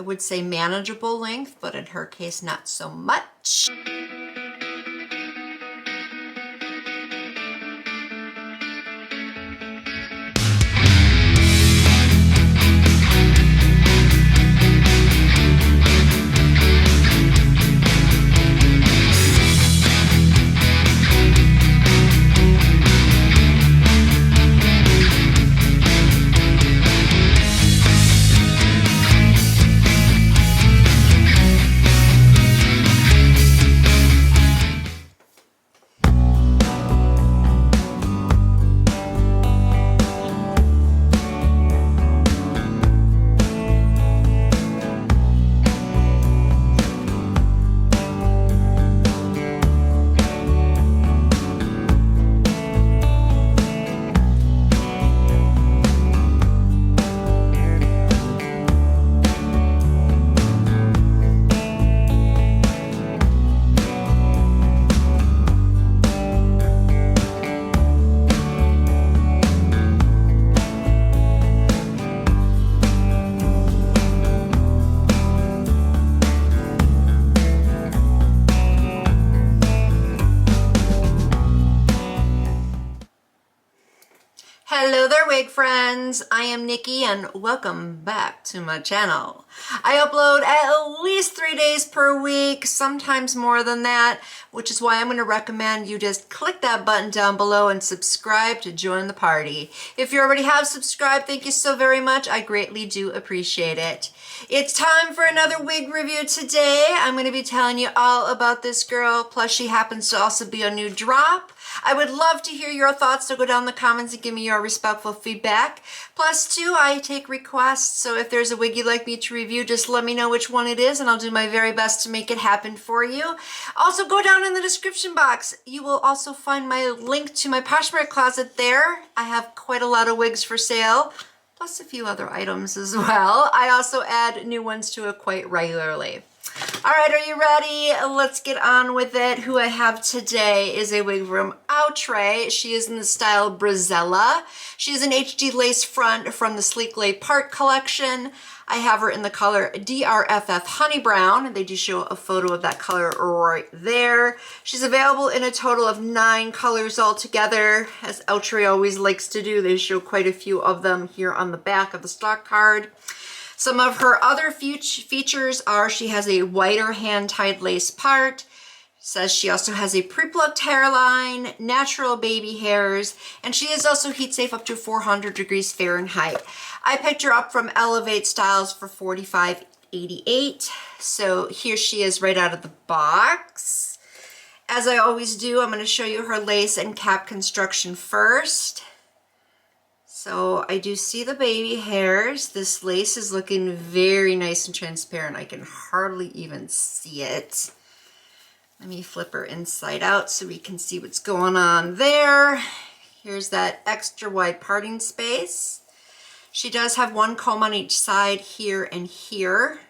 I would say manageable length, but in her case, not so much. Hello there, wig friends. I am Nikki and welcome back to my channel. I upload at least 3 days per week, sometimes more than that, which is why I'm going to recommend you just click that button down below and subscribe to join the party. If you already have subscribed, thank you so very much. I greatly do appreciate it. It's time for another wig review today. I'm going to be telling you all about this girl, plus she happens to also be a new drop. I would love to hear your thoughts, so go down in the comments and give me your respectful feedback. Plus, too, I take requests, so if there's a wig you'd like me to review, just let me know which one it is, and I'll do my very best to make it happen for you. Also, go down in the description box. You will also find my link to my Poshmark closet there. I have quite a lot of wigs for sale, plus a few other items as well. I also add new ones to it quite regularly. All right, are you ready? Let's get on with it. Who I have today is a wig from Outre. She is in the style Brizella. She is an HD lace front from the Sleek Lay Part collection. I have her in the color DRFF Honey Brown. They do show a photo of that color right there. She's available in a total of 9 colors altogether. As Outre always likes to do, they show quite a few of them here on the back of the stock card. Some of her other features are she has a whiter hand-tied lace part. Says she also has a pre-plucked hairline, natural baby hairs, and she is also heat safe up to 400 degrees Fahrenheit. I picked her up from elevatestyles for $45.88. So here she is right out of the box. As I always do, I'm going to show you her lace and cap construction first. So I do see the baby hairs. This lace is looking very nice and transparent. I can hardly even see it. Let me flip her inside out so we can see what's going on there. Here's that extra wide parting space. She does have one comb on each side here and here.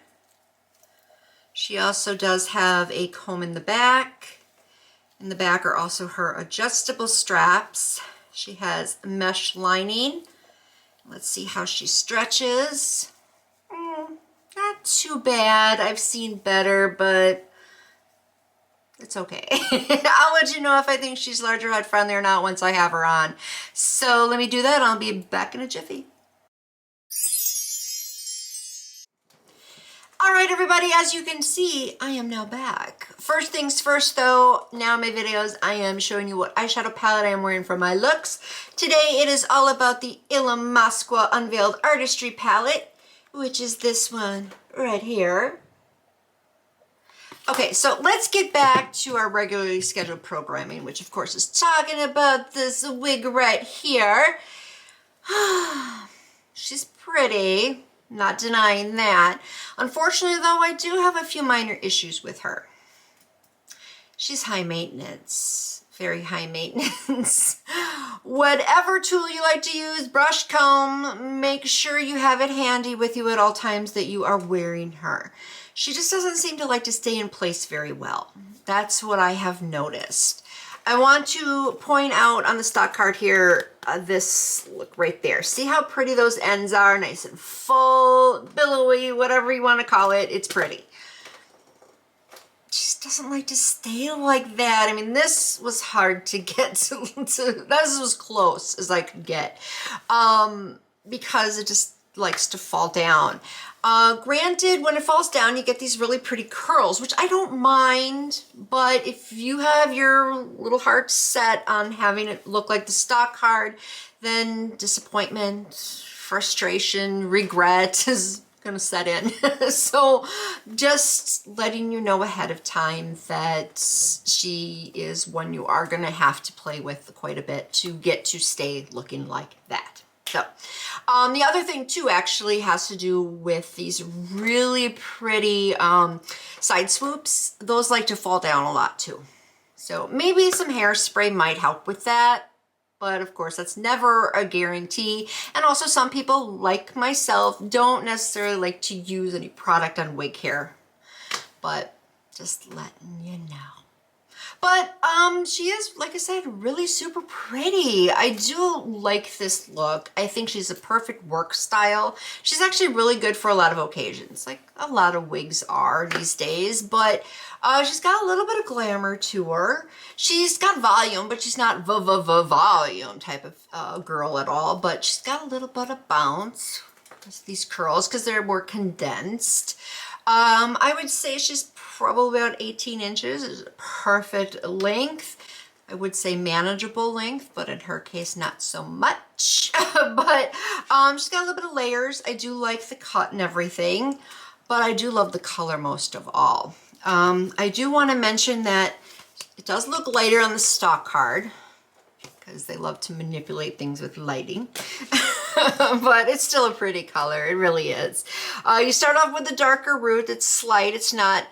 She also does have a comb in the back. In the back are also her adjustable straps. She has mesh lining. Let's see how she stretches. Not too bad. I've seen better, but it's okay. I'll let you know if I think she's larger head friendly or not once I have her on. So let me do that. I'll be back in a jiffy. All right, everybody, as you can see, I am now back. First things first, though, now in my videos, I am showing you what eyeshadow palette I am wearing for my looks. Today, it is all about the Illamasqua Unveiled Artistry palette, which is this one right here. Okay, so let's get back to our regularly scheduled programming, which, of course, is talking about this wig right here. She's pretty. Not denying that. Unfortunately, though, I do have a few minor issues with her. She's high maintenance, very high maintenance. Whatever tool you like to use, brush, comb, make sure you have it handy with you at all times that you are wearing her. She just doesn't seem to like to stay in place very well. That's what I have noticed. I want to point out on the stock card here, this look right there. See how pretty those ends are? Nice and full, billowy, whatever you want to call it. It's pretty. Just doesn't like to stay like that. I mean, this was hard to get to this was close as I could get, because it just likes to fall down. Granted, when it falls down, you get these really pretty curls, which I don't mind, but if you have your little heart set on having it look like the stock card, then disappointment, frustration, regret is gonna set in. So just letting you know ahead of time that she is one you are gonna have to play with quite a bit to get to stay looking like that. So the other thing too actually has to do with these really pretty side swoops. Those like to fall down a lot too. So maybe some hairspray might help with that. But of course, that's never a guarantee. And also some people, like myself, don't necessarily like to use any product on wig hair. But just letting you know. But she is, like I said, really super pretty. I do like this look. I think she's a perfect work style. She's actually really good for a lot of occasions, like a lot of wigs are these days. But she's got a little bit of glamour to her. She's got volume, but she's not volume type of girl at all. But she's got a little bit of bounce. Just these curls, because they're more condensed. I would say she's probably about 18 inches. Is a perfect length. I would say manageable length, but in her case, not so much. But she's got a little bit of layers. I do like the cut and everything, but I do love the color most of all. I do want to mention that it does look lighter on the stock card because they love to manipulate things with lighting. But it's still a pretty color. It really is. You start off with a darker root. It's slight. It's not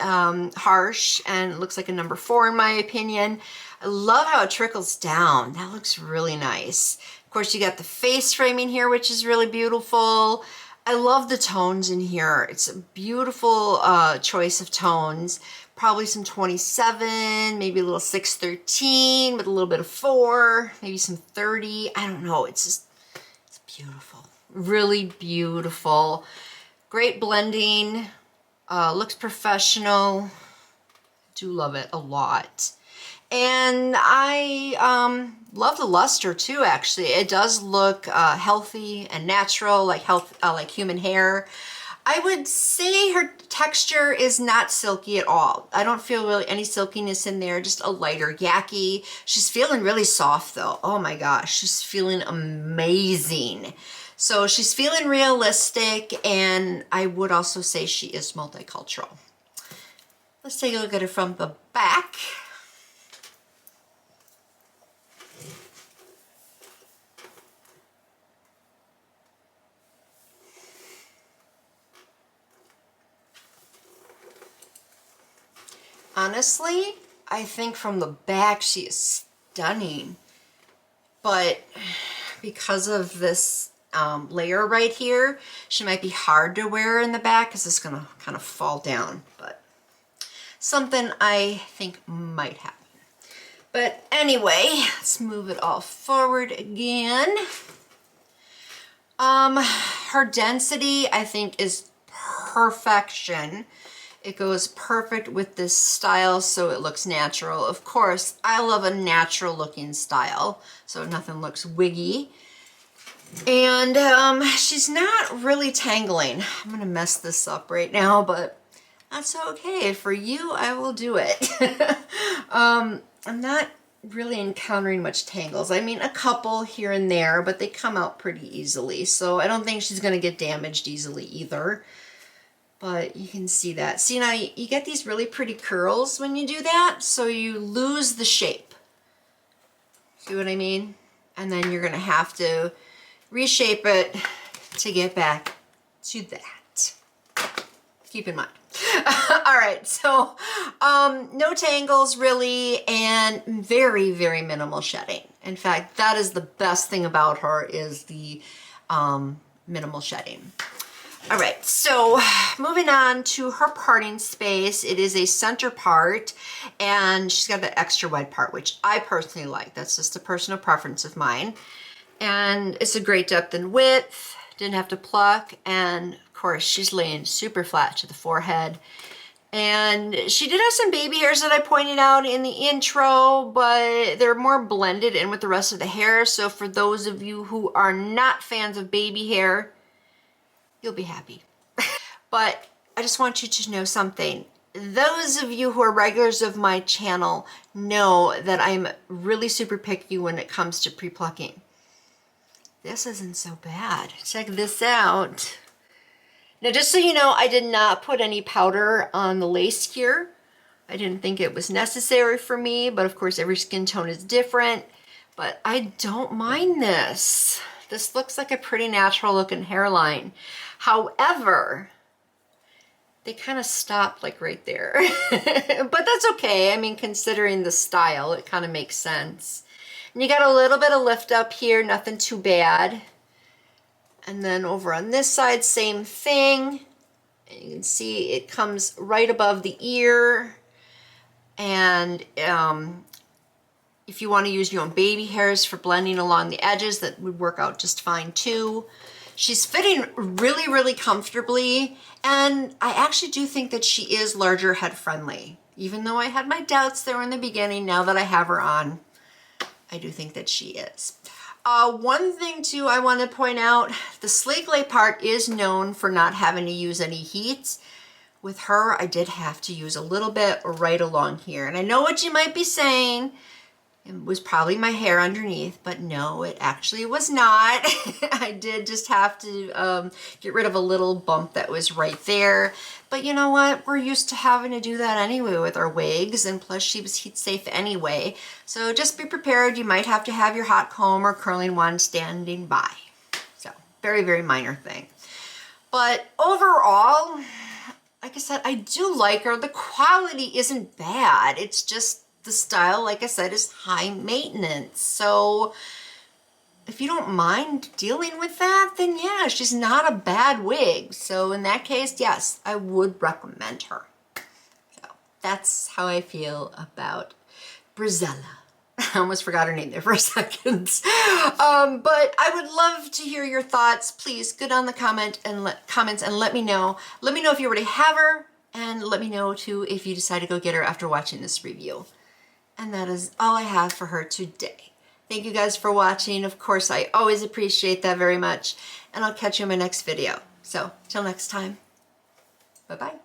harsh, and it looks like a number 4 in my opinion. I love how it trickles down. That looks really nice. Of course, you got the face framing here, which is really beautiful. I love the tones in here. It's a beautiful choice of tones. Probably some 27, maybe a little 613 with a little bit of 4, maybe some 30. I don't know. It's just, it's beautiful. Really beautiful. Great blending. Looks professional. Do love it a lot. And I love the luster too, actually. It does look healthy and natural, like like human hair. I would say her texture is not silky at all. I don't feel really any silkiness in there, just a lighter yucky. She's feeling really soft though. Oh my gosh, she's feeling amazing. So she's feeling realistic, and I would also say she is multicultural. Let's take a look at her from the back. Honestly, I think from the back she is stunning, but because of this layer right here, she might be hard to wear in the back because it's gonna kind of fall down, but something I think might happen. But anyway, let's move it all forward again. Her density, I think, is perfection. It goes perfect with this style, so it looks natural. Of course, I love a natural looking style, so nothing looks wiggy. And she's not really tangling. I'm gonna mess this up right now, but that's okay. For you, I will do it. I'm not really encountering much tangles. I mean, a couple here and there, but they come out pretty easily. So I don't think she's gonna get damaged easily either. But you can see that. See, now you get these really pretty curls when you do that, so you lose the shape. See what I mean? And then you're gonna have to reshape it to get back to that. Keep in mind. All right, so no tangles really, and very, very minimal shedding. In fact, that is the best thing about her, is the minimal shedding. All right, so moving on to her parting space. It is a center part, and she's got the extra wide part, which I personally like. That's just a personal preference of mine. And it's a great depth and width. Didn't have to pluck, and of course she's laying super flat to the forehead. And she did have some baby hairs that I pointed out in the intro, but they're more blended in with the rest of the hair. So for those of you who are not fans of baby hair, you'll be happy. But I just want you to know something. Those of you who are regulars of my channel know that I'm really super picky when it comes to pre-plucking. This isn't so bad. Check this out. Now, just so you know, I did not put any powder on the lace here. I didn't think it was necessary for me, but of course every skin tone is different. But I don't mind this. This looks like a pretty natural looking hairline. However, they kind of stop like right there. But that's okay. I mean, considering the style, it kind of makes sense. And you got a little bit of lift up here, nothing too bad. And then over on this side, same thing. And you can see it comes right above the ear. And if you want to use your own baby hairs for blending along the edges, that would work out just fine too. She's fitting really, really comfortably, and I actually do think that she is larger head friendly. Even though I had my doubts there in the beginning, now that I have her on, I do think that she is. One thing too I want to point out, the sleek lay part is known for not having to use any heat. With her, I did have to use a little bit right along here. And I know what you might be saying. It was probably my hair underneath, but no, it actually was not. I did just have to get rid of a little bump that was right there. But you know what? We're used to having to do that anyway with our wigs, and plus she was heat safe anyway. So just be prepared. You might have to have your hot comb or curling wand standing by. So very, very minor thing. But overall, like I said, I do like her. The quality isn't bad. It's just the style, like I said, is high maintenance. So if you don't mind dealing with that, then yeah, she's not a bad wig. So in that case, yes, I would recommend her. So that's how I feel about Brizella. I almost forgot her name there for a second. But I would love to hear your thoughts. Please go down the comments and let me know. Let me know if you already have her, and let me know too if you decide to go get her after watching this review. And that is all I have for her today. Thank you guys for watching. Of course, I always appreciate that very much. And I'll catch you in my next video. So, till next time, bye-bye.